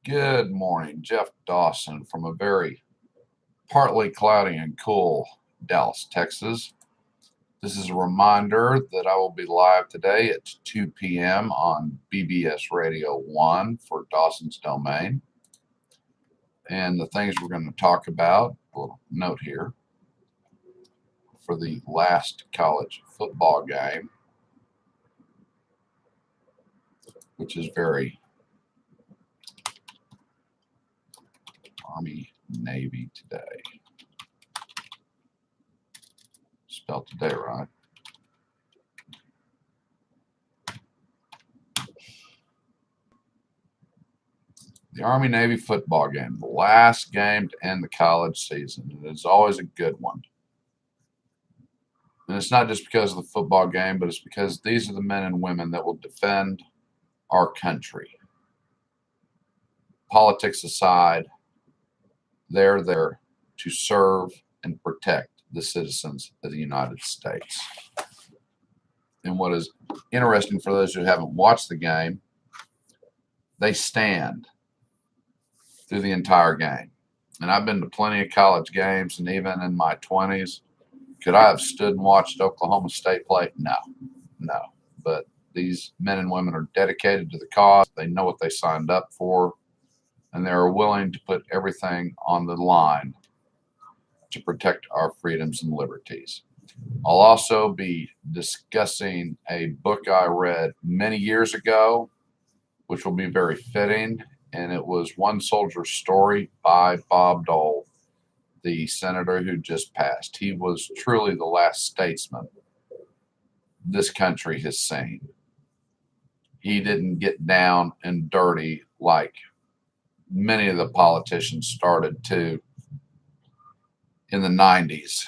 Good morning, Jeff Dawson from a very partly cloudy and cool Dallas, Texas. This is a reminder that I will be live today at 2 p.m. on BBS Radio 1 for Dawson's Domain. And the things we're going to talk about, a little note here, for the last college football game, which is very Army Navy today. Spelled today right. The Army Navy football game, the last game to end the college season. And it's always a good one. And it's not just because of the football game, but it's because these are the men and women that will defend our country. Politics aside, they're there to serve and protect the citizens of the United States. And what is interesting for those who haven't watched the game, they stand through the entire game. And I've been to plenty of college games, and even in my 20s, could I have stood and watched Oklahoma State play? No. But these men and women are dedicated to the cause. They know what they signed up for, and they're willing to put everything on the line to protect our freedoms and liberties. I'll also be discussing a book I read many years ago, which will be very fitting, and it was One Soldier's Story by Bob Dole, the senator who just passed. He was truly the last statesman this country has seen. He didn't get down and dirty like many of the politicians started to in the 90s.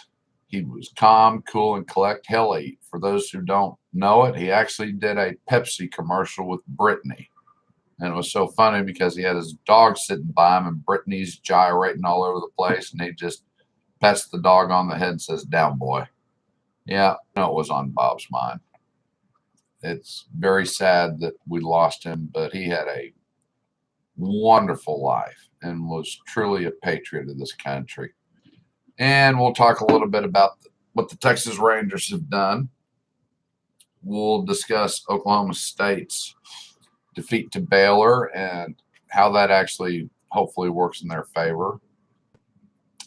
He was calm, cool, and collect. Hell, for those who don't know it, he actually did a Pepsi commercial with Brittany. And it was so funny because he had his dog sitting by him and Brittany's gyrating all over the place. And he just pets the dog on the head and says, "Down, boy." Yeah, no, it was on Bob's mind. It's very sad that we lost him, but he had a wonderful life and was truly a patriot of this country. And we'll talk a little bit about what the Texas Rangers have done. We'll discuss Oklahoma State's defeat to Baylor and how that actually hopefully works in their favor.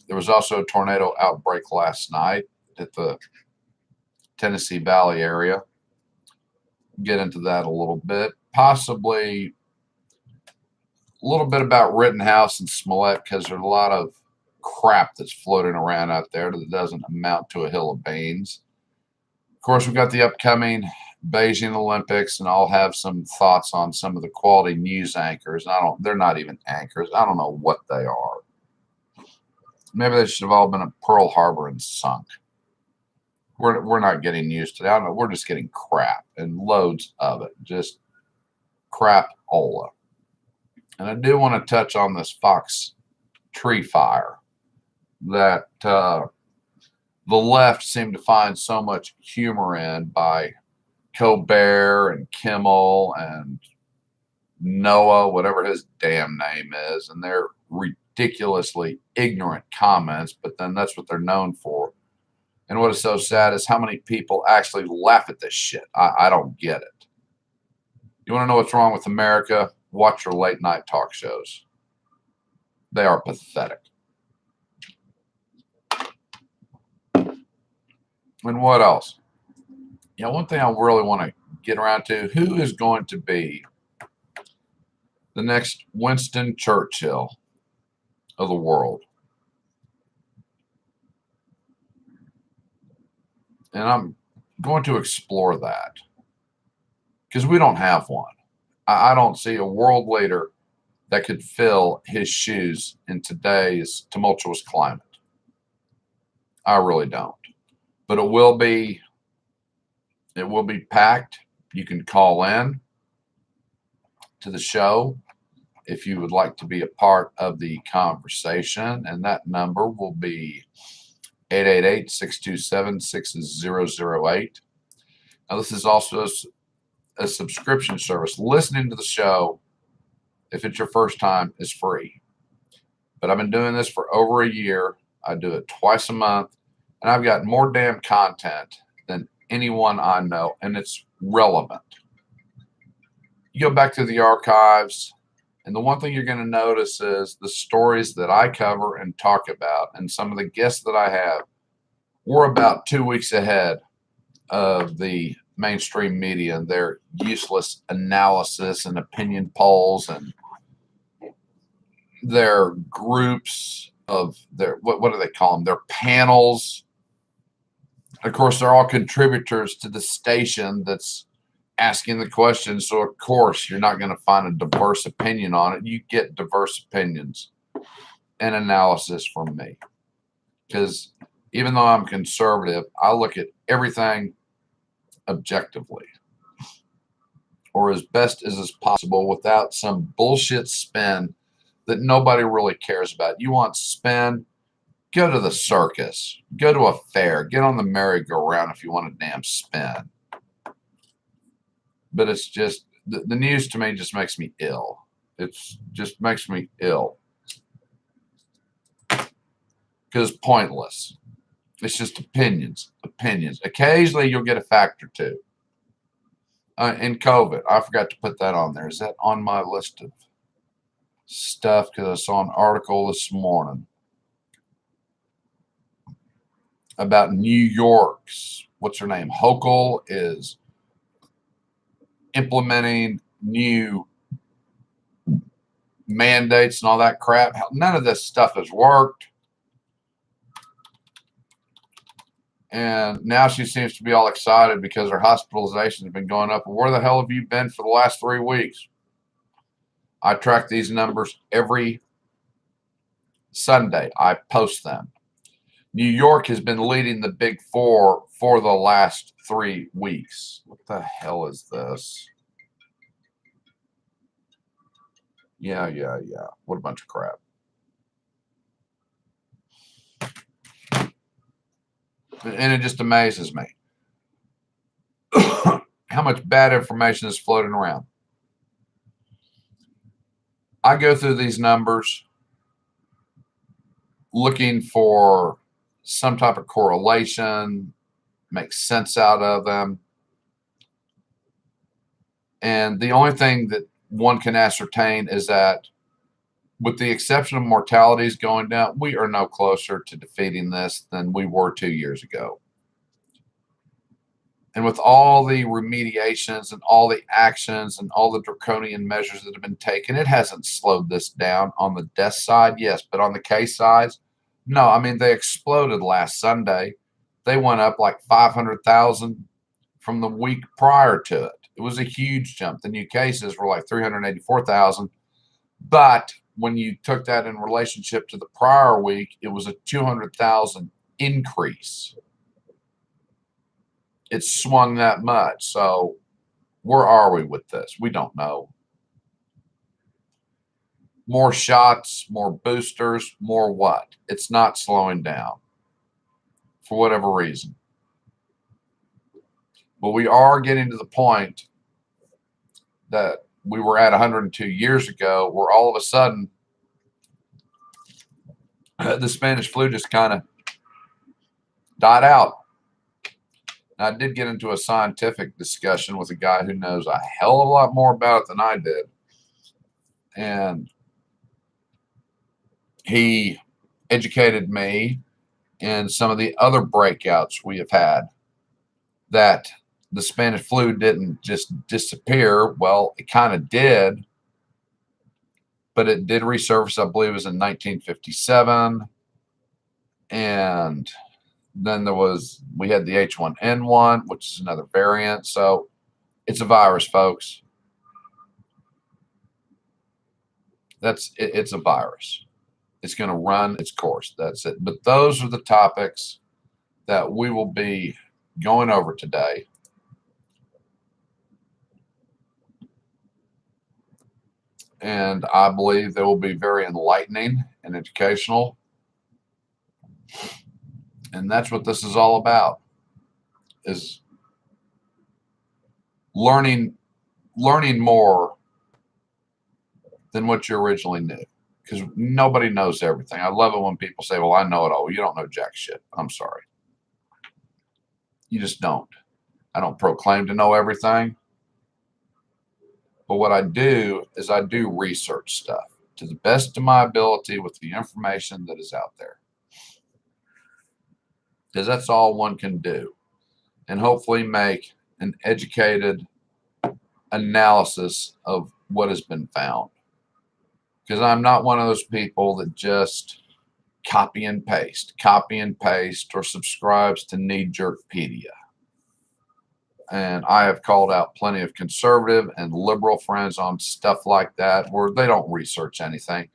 There was also a tornado outbreak last night at the Tennessee Valley area. Get into that a little bit. Possibly a little bit about Rittenhouse and Smollett, because there's a lot of crap that's floating around out there that doesn't amount to a hill of beans. Of course, we've got the upcoming Beijing Olympics, and I'll have some thoughts on some of the quality news anchors. They're not even anchors. I don't know what they are. Maybe they should have all been at Pearl Harbor and sunk. We're not getting news today. I don't know. We're just getting crap and loads of it. Just crap-ola. And I do want to touch on this Fox tree fire that the left seemed to find so much humor in by Colbert and Kimmel and Noah, whatever his damn name is, and their ridiculously ignorant comments, but then that's what they're known for. And what is so sad is how many people actually laugh at this shit. I don't get it. You want to know what's wrong with America? Watch your late night talk shows. They are pathetic. And what else? One thing I really want to get around to, who is going to be the next Winston Churchill of the world? And I'm going to explore that because we don't have one. I don't see a world leader that could fill his shoes in today's tumultuous climate. I really don't. But it will be packed. You can call in to the show if you would like to be a part of the conversation, and that number will be 888-627-6008. Now, this is also a subscription service. Listening to the show if it's your first time, is free. But I've been doing this for over a year. I do it twice a month, and I've got more damn content than anyone I know, and it's relevant. You go back to the archives, and the one thing you're going to notice is the stories that I cover and talk about, and some of the guests that I have, we're about 2 weeks ahead of the mainstream media and their useless analysis and opinion polls and their groups of their, what do they call them? Their panels. Of course, they're all contributors to the station that's asking the question. So, of course, you're not going to find a diverse opinion on it. You get diverse opinions and analysis from me. Because even though I'm conservative, I look at everything objectively, or as best as is possible, without some bullshit spin that nobody really cares about. You want spin? Go to the circus. Go to a fair. Get on the merry-go-round if you want a damn spin. But it's just, the news to me just makes me ill. It just makes me ill. Because pointless. It's just opinions. Occasionally you'll get a fact or two. In COVID, I forgot to put that on there. Is that on my list of stuff? Because I saw an article this morning about New York's, what's her name? Hochul is implementing new mandates and all that crap. None of this stuff has worked. And now she seems to be all excited because her hospitalization has been going up. Where the hell have you been for the last 3 weeks? I track these numbers every Sunday. I post them. New York has been leading the big four for the last 3 weeks. What the hell is this? Yeah. What a bunch of crap. And it just amazes me how much bad information is floating around. I go through these numbers looking for some type of correlation, make sense out of them. And the only thing that one can ascertain is that, with the exception of mortalities going down, we are no closer to defeating this than we were 2 years ago. And with all the remediations and all the actions and all the draconian measures that have been taken, it hasn't slowed this down. On the death side, yes, but on the case side, no. I mean, they exploded last Sunday. They went up like 500,000 from the week prior to it. It was a huge jump. The new cases were like 384,000. But when you took that in relationship to the prior week, it was a 200,000 increase. It swung that much. So where are we with this? We don't know. More shots, more boosters, more what? It's not slowing down for whatever reason. But we are getting to the point that we were at 102 years ago, where all of a sudden the Spanish flu just kind of died out. Now, I did get into a scientific discussion with a guy who knows a hell of a lot more about it than I did. And he educated me in some of the other breakouts we have had, that the Spanish flu didn't just disappear. Well, it kind of did, but it did resurface, I believe it was in 1957. And then we had the H1N1, which is another variant. So it's a virus, folks. It's a virus. It's going to run its course. That's it. But those are the topics that we will be going over today. And I believe they will be very enlightening and educational. And that's what this is all about, is learning more than what you originally knew. Because nobody knows everything. I love it when people say, well, I know it all. Well, you don't know jack shit. I'm sorry. You just don't. I don't proclaim to know everything. But what I do is I do research stuff to the best of my ability with the information that is out there. Because that's all one can do. And hopefully make an educated analysis of what has been found. Because I'm not one of those people that just copy and paste, or subscribes to knee-jerkpedia. And I have called out plenty of conservative and liberal friends on stuff like that where they don't research anything.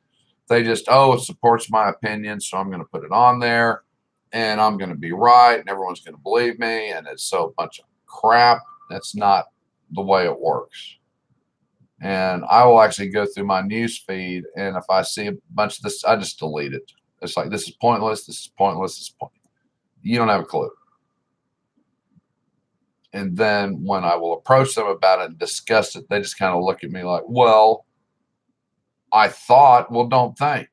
They just, oh, it supports my opinion, so I'm going to put it on there, and I'm going to be right, and everyone's going to believe me, and it's so a bunch of crap. That's not the way it works. And I will actually go through my news feed, and if I see a bunch of this, I just delete it. It's like, this is pointless, this is pointless, this is pointless. You don't have a clue. And then when I will approach them about it and discuss it, they just kind of look at me like, well, I thought. Well, don't think.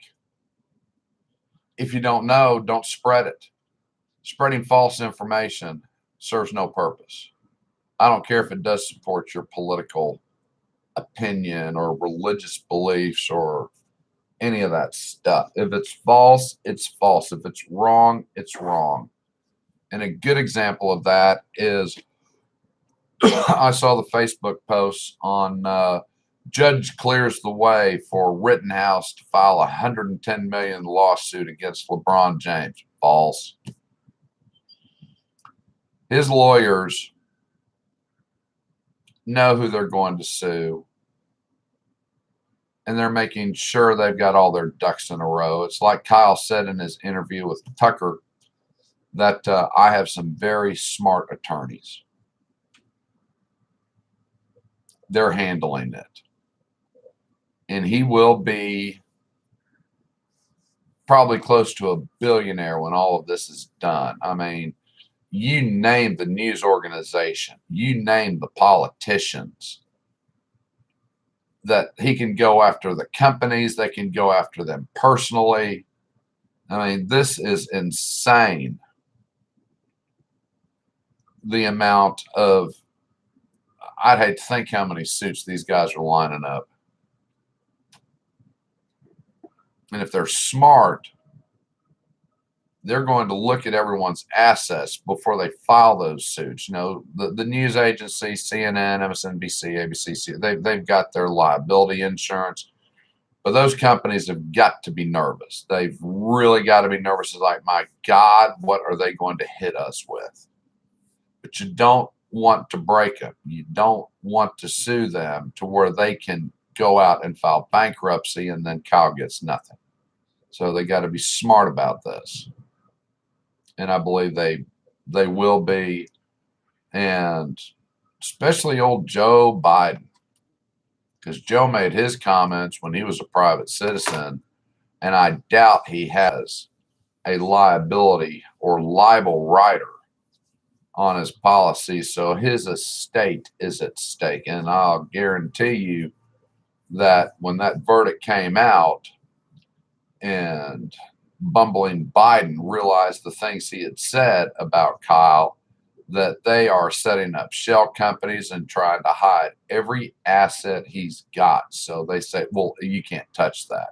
If you don't know, don't spread it. Spreading false information serves no purpose. I don't care if it does support your political opinion or religious beliefs or any of that stuff. If it's false, it's false. If it's wrong, it's wrong. And a good example of that is I saw the Facebook posts on Judge clears the way for Rittenhouse to file a $110 million lawsuit against LeBron James. False. His lawyers know who they're going to sue, and they're making sure they've got all their ducks in a row. It's like Kyle said in his interview with Tucker that I have some very smart attorneys. They're handling it. And he will be probably close to a billionaire when all of this is done. I mean, you name the news organization, you name the politicians, that he can go after the companies, they can go after them personally. I mean, this is insane. The amount of, I'd hate to think how many suits these guys are lining up. And if they're smart, they're going to look at everyone's assets before they file those suits. You know, the news agency, CNN, MSNBC, ABC, they've got their liability insurance. But those companies have got to be nervous. They've really got to be nervous. It's like, my God, what are they going to hit us with? But you don't want to break them. You don't want to sue them to where they can go out and file bankruptcy and then Kyle gets nothing. So they got to be smart about this. And I believe they will be. And especially old Joe Biden. Because Joe made his comments when he was a private citizen. And I doubt he has a liability or libel rider on his policy. So his estate is at stake. And I'll guarantee you that when that verdict came out and bumbling Biden realized the things he had said about Kyle, that they are setting up shell companies and trying to hide every asset he's got. So they say, well, you can't touch that.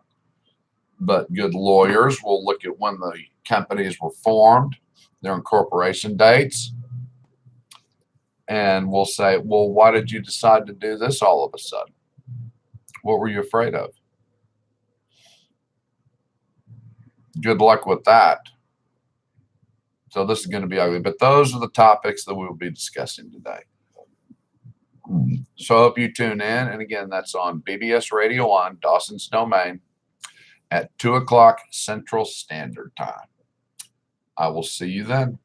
But good lawyers will look at when the companies were formed, their incorporation dates, and will say, well, why did you decide to do this all of a sudden? What were you afraid of? Good luck with that. So this is going to be ugly. But those are the topics that we will be discussing today. So I hope you tune in. And again, that's on BBS Radio on Dawson's Domain at 2 o'clock Central Standard Time. I will see you then.